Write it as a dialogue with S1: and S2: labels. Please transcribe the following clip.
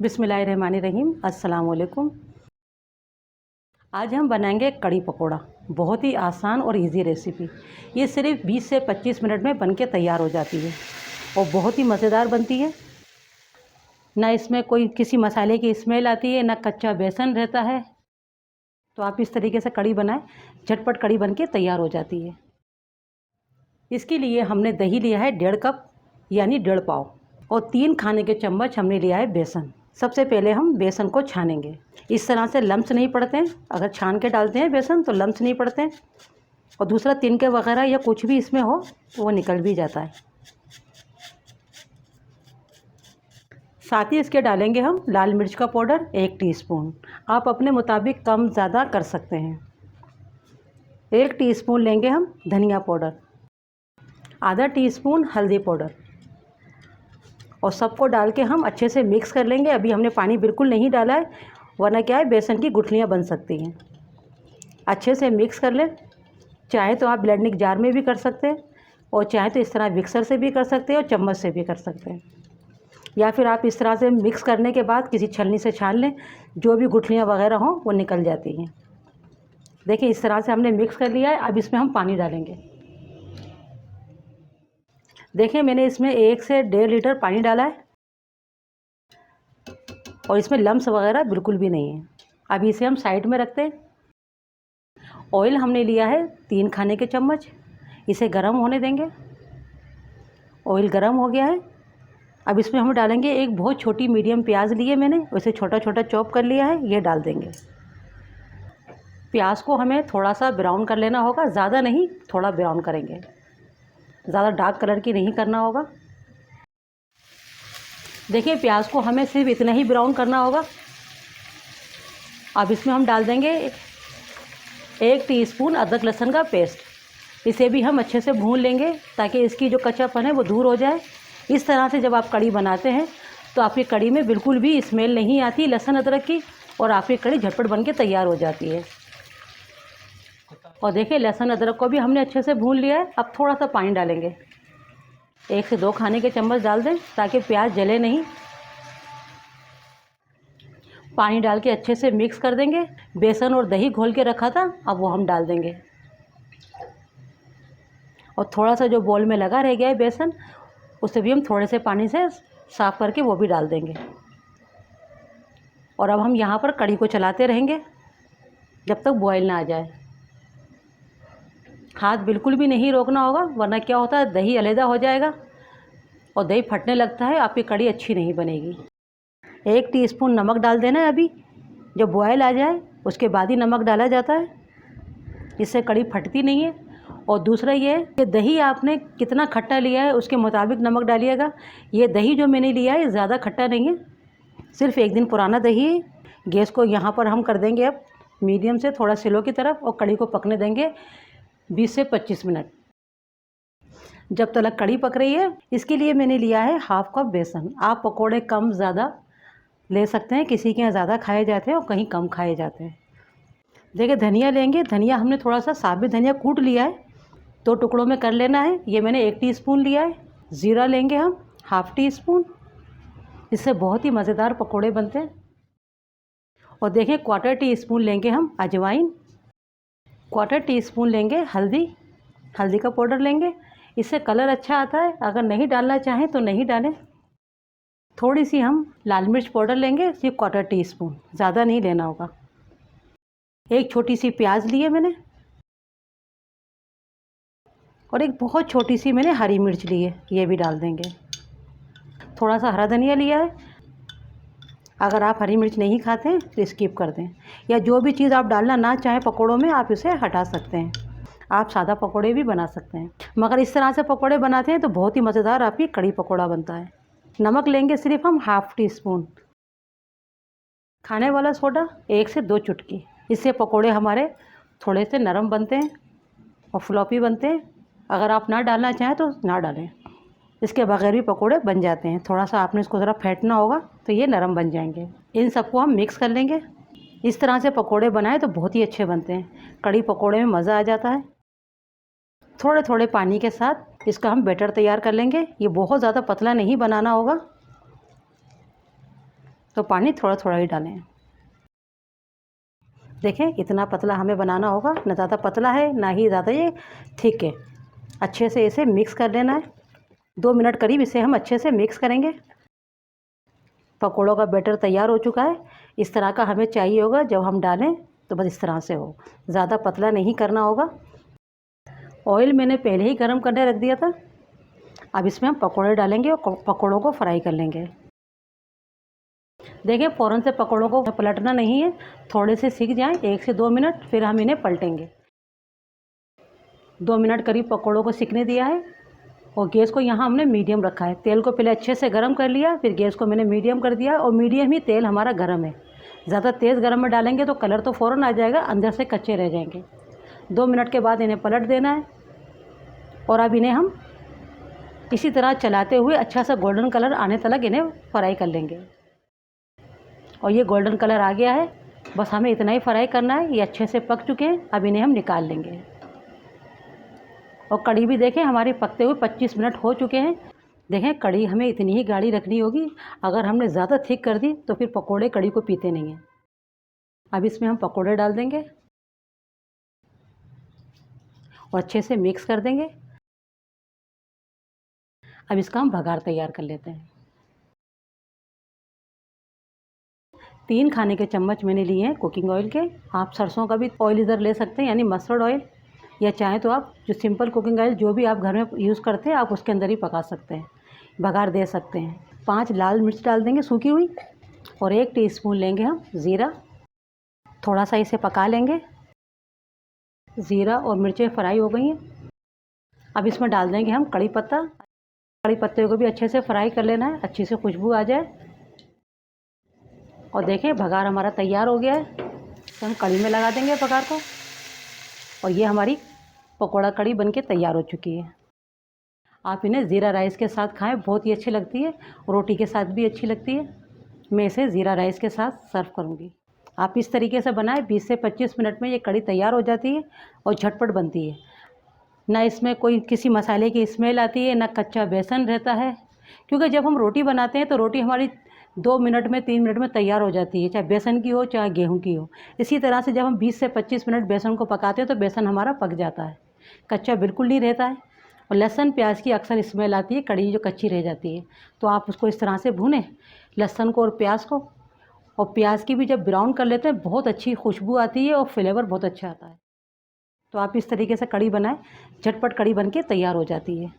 S1: बिस्मिल्लाहिर्रहमानिर्रहीम। अस्सलाम वालेकुम। आज हम बनाएंगे कड़ी पकोड़ा। बहुत ही आसान और इजी रेसिपी। ये सिर्फ 20 से 25 मिनट में बनके तैयार हो जाती है और बहुत ही मज़ेदार बनती है। ना इसमें कोई किसी मसाले की स्मेल आती है, ना कच्चा बेसन रहता है। तो आप इस तरीके से कड़ी बनाएं, झटपट कड़ी बनके तैयार हो जाती है। इसके लिए हमने दही लिया है 1.5 कप यानी 1.5 पाव और 3 खाने के चम्मच हमने लिया है बेसन। सबसे पहले हम बेसन को छानेंगे। इस तरह से लम्स नहीं पड़ते हैं। अगर छान के डालते हैं बेसन तो लम्स नहीं पड़ते हैं। और दूसरा तिनके वगैरह या कुछ भी इसमें हो तो वो निकल भी जाता है। साथ ही इसके डालेंगे हम लाल मिर्च का पाउडर 1 टीस्पून। आप अपने मुताबिक कम ज़्यादा कर सकते हैं। 1 टीस्पून लेंगे हम धनिया पाउडर, आधा टीस्पून हल्दी पाउडर और सबको डाल के हम अच्छे से मिक्स कर लेंगे। अभी हमने पानी बिल्कुल नहीं डाला है, वरना क्या है बेसन की गुठलियाँ बन सकती हैं। अच्छे से मिक्स कर लें। चाहे तो आप ब्लेंडिंग जार में भी कर सकते हैं और चाहे तो इस तरह मिक्सर से भी कर सकते हैं और चम्मच से भी कर सकते हैं, या फिर आप इस तरह से मिक्स करने के बाद किसी छलनी से छान लें। जो भी गुठलियाँ वगैरह हों वो निकल जाती हैं। देखिए इस तरह से हमने मिक्स कर लिया है। अब इसमें हम पानी डालेंगे। देखिए मैंने इसमें 1 से 1.5 लीटर पानी डाला है और इसमें लम्स वगैरह बिल्कुल भी नहीं है। अभी इसे हम साइड में रखते हैं। ऑयल हमने लिया है 3 खाने के चम्मच। इसे गर्म होने देंगे। ऑयल गर्म हो गया है। अब इसमें हम डालेंगे एक बहुत छोटी मीडियम प्याज लिए मैंने, उसे छोटा छोटा चॉप कर लिया है, ये डाल देंगे। प्याज को हमें थोड़ा सा ब्राउन कर लेना होगा, ज़्यादा नहीं, थोड़ा ब्राउन करेंगे। ज़्यादा डार्क कलर की नहीं करना होगा। देखिए प्याज को हमें सिर्फ इतना ही ब्राउन करना होगा। अब इसमें हम डाल देंगे 1 टीस्पून अदरक लहसुन का पेस्ट। इसे भी हम अच्छे से भून लेंगे ताकि इसकी जो कच्चापन है वो दूर हो जाए। इस तरह से जब आप कड़ी बनाते हैं तो आपकी कड़ी में बिल्कुल भी स्मेल नहीं आती लहसुन अदरक की और आपकी कड़ी झटपट बन के तैयार हो जाती है। और देखिए लहसुन अदरक को भी हमने अच्छे से भून लिया है। अब थोड़ा सा पानी डालेंगे। 1 से 2 खाने के चम्मच डाल दें ताकि प्याज जले नहीं। पानी डाल के अच्छे से मिक्स कर देंगे। बेसन और दही घोल के रखा था, अब वो हम डाल देंगे। और थोड़ा सा जो बोल में लगा रह गया है बेसन, उसे भी हम थोड़े से पानी से साफ़ करके वो भी डाल देंगे। और अब हम यहाँ पर कड़ी को चलाते रहेंगे जब तक बॉयल ना आ जाए। हाथ बिल्कुल भी नहीं रोकना होगा, वरना क्या होता है दही अलहदा हो जाएगा और दही फटने लगता है, आपकी कड़ी अच्छी नहीं बनेगी। 1 टीस्पून नमक डाल देना है। अभी जब बॉयल आ जाए उसके बाद ही नमक डाला जाता है, इससे कड़ी फटती नहीं है। और दूसरा ये है कि दही आपने कितना खट्टा लिया है उसके मुताबिक नमक डालिएगा। ये दही जो मैंने लिया है ज़्यादा खट्टा नहीं है, सिर्फ 1 दिन पुराना दही है। गैस को यहाँ पर हम कर देंगे अब मीडियम से थोड़ा स्लो की तरफ और कड़ी को पकने देंगे 20 से 25 मिनट। जब तक कड़ी पक रही है इसके लिए मैंने लिया है 1/2 कप बेसन। आप पकोड़े कम ज़्यादा ले सकते हैं, किसी के यहाँ ज़्यादा खाए जाते हैं और कहीं कम खाए जाते हैं। देखिए धनिया लेंगे। धनिया हमने थोड़ा सा साबित धनिया कूट लिया है, 2 टुकड़ों में कर लेना है। ये मैंने 1 टीस्पून लिया है। ज़ीरा लेंगे हम 1/2 टीस्पून। इससे बहुत ही मज़ेदार पकोड़े बनते हैं। और देखें 1/4 टीस्पून लेंगे हम अजवाइन। 1/4 टीस्पून लेंगे हल्दी, हल्दी का पाउडर लेंगे, इससे कलर अच्छा आता है। अगर नहीं डालना चाहें तो नहीं डालें। थोड़ी सी हम लाल मिर्च पाउडर लेंगे, सिर्फ 1/4 टीस्पून, ज़्यादा नहीं लेना होगा। एक छोटी सी प्याज ली है मैंने और एक बहुत छोटी सी मैंने हरी मिर्च ली है, ये भी डाल देंगे। थोड़ा सा हरा धनिया लिया है। अगर आप हरी मिर्च नहीं खाते हैं तो स्किप कर दें, या जो भी चीज़ आप डालना ना चाहें पकोड़ों में आप इसे हटा सकते हैं। आप सादा पकोड़े भी बना सकते हैं, मगर इस तरह से पकोड़े बनाते हैं तो बहुत ही मज़ेदार आपकी कड़ी पकोड़ा बनता है। नमक लेंगे सिर्फ हम 1/2 टीस्पून। खाने वाला सोडा 1 से 2 चुटकी। इससे पकोड़े हमारे थोड़े से नरम बनते हैं और फ्लॉपी बनते हैं। अगर आप ना डालना चाहें तो ना डालें, इसके बगैर भी पकोड़े बन जाते हैं। थोड़ा सा आपने इसको ज़रा फेंटना होगा तो ये नरम बन जाएंगे। इन सबको हम मिक्स कर लेंगे। इस तरह से पकोड़े बनाएं तो बहुत ही अच्छे बनते हैं। कड़ी पकोड़े में मज़ा आ जाता है। थोड़े थोड़े पानी के साथ इसका हम बैटर तैयार कर लेंगे। ये बहुत ज़्यादा पतला नहीं बनाना होगा। तो पानी थोड़ा थोड़ा ही डालें। देखें इतना पतला हमें बनाना होगा, ना ज़्यादा पतला है ना ही ज़्यादा ये थिक है। अच्छे से इसे मिक्स कर लेना है। 2 मिनट करीब इसे हम अच्छे से मिक्स करेंगे। पकौड़ों का बैटर तैयार हो चुका है। इस तरह का हमें चाहिए होगा, जब हम डालें तो बस इस तरह से हो, ज़्यादा पतला नहीं करना होगा। ऑयल मैंने पहले ही गर्म करने रख दिया था। अब इसमें हम पकौड़े डालेंगे और पकौड़ों को फ्राई कर लेंगे। देखिए फ़ौरन से पकौड़ों को पलटना नहीं है, थोड़े से सिक जाएं 1 से 2 मिनट, फिर हम इन्हें पलटेंगे। 2 मिनट करीब पकौड़ों को सिकने दिया है और गैस को यहाँ हमने मीडियम रखा है। तेल को पहले अच्छे से गर्म कर लिया, फिर गैस को मैंने मीडियम कर दिया और मीडियम ही तेल हमारा गर्म है। ज़्यादा तेज़ गर्म में डालेंगे तो कलर तो फ़ौरन आ जाएगा, अंदर से कच्चे रह जाएंगे। 2 मिनट के बाद इन्हें पलट देना है और अब इन्हें हम इसी तरह चलाते हुए अच्छा सा गोल्डन कलर आने तक इन्हें फ्राई कर लेंगे। और ये गोल्डन कलर आ गया है, बस हमें इतना ही फ्राई करना है। ये अच्छे से पक चुके हैं, अब इन्हें हम निकाल लेंगे। और कढ़ी भी देखें हमारी पकते हुए 25 मिनट हो चुके हैं। देखें कढ़ी हमें इतनी ही गाढ़ी रखनी होगी, अगर हमने ज़्यादा थिक कर दी तो फिर पकोड़े कढ़ी को पीते नहीं हैं। अब इसमें हम पकोड़े डाल देंगे और अच्छे से मिक्स कर देंगे। अब इसका हम भगार तैयार कर लेते हैं। 3 खाने के चम्मच मैंने लिए हैं कुकिंग ऑयल के। आप सरसों का भी ऑयल इधर ले सकते हैं, यानी मस्टर्ड ऑयल, या चाहें तो आप जो सिंपल कुकिंग ऑयल जो भी आप घर में यूज़ करते हैं आप उसके अंदर ही पका सकते हैं, भगार दे सकते हैं। 5 लाल मिर्च डाल देंगे सूखी हुई और 1 टीस्पून लेंगे हम ज़ीरा। थोड़ा सा इसे पका लेंगे। ज़ीरा और मिर्चें फ्राई हो गई हैं। अब इसमें डाल देंगे हम कड़ी पत्ता। कड़ी पत्ते को भी अच्छे से फ्राई कर लेना है, अच्छी से खुशबू आ जाए। और देखें भगार हमारा तैयार हो गया है, तो हम कड़ी में लगा देंगे भगार को। और ये हमारी पकौड़ा कड़ी बनके तैयार हो चुकी है। आप इन्हें ज़ीरा राइस के साथ खाएं, बहुत ही अच्छी लगती है। रोटी के साथ भी अच्छी लगती है। मैं इसे ज़ीरा राइस के साथ सर्व करूँगी। आप इस तरीके से बनाएं, 20 से 25 मिनट में ये कड़ी तैयार हो जाती है और झटपट बनती है। ना इसमें कोई किसी मसाले की स्मेल आती है, ना कच्चा बेसन रहता है। क्योंकि जब हम रोटी बनाते हैं तो रोटी हमारी 2 मिनट में 3 मिनट में तैयार हो जाती है, चाहे बेसन की हो चाहे गेहूं की हो। इसी तरह से जब हम 20 से 25 मिनट बेसन को पकाते हैं तो बेसन हमारा पक जाता है, कच्चा बिल्कुल नहीं रहता है। और लहसुन प्याज की अक्सर स्मेल आती है, कड़ी जो कच्ची रह जाती है। तो आप उसको इस तरह से भूनें, लहसुन को और प्याज को। और प्याज की भी जब ब्राउन कर लेते हैं बहुत अच्छी खुशबू आती है और फ्लेवर बहुत अच्छा आता है। तो आप इस तरीके से कड़ी बनाएं, झटपट कड़ी बनके तैयार हो जाती है।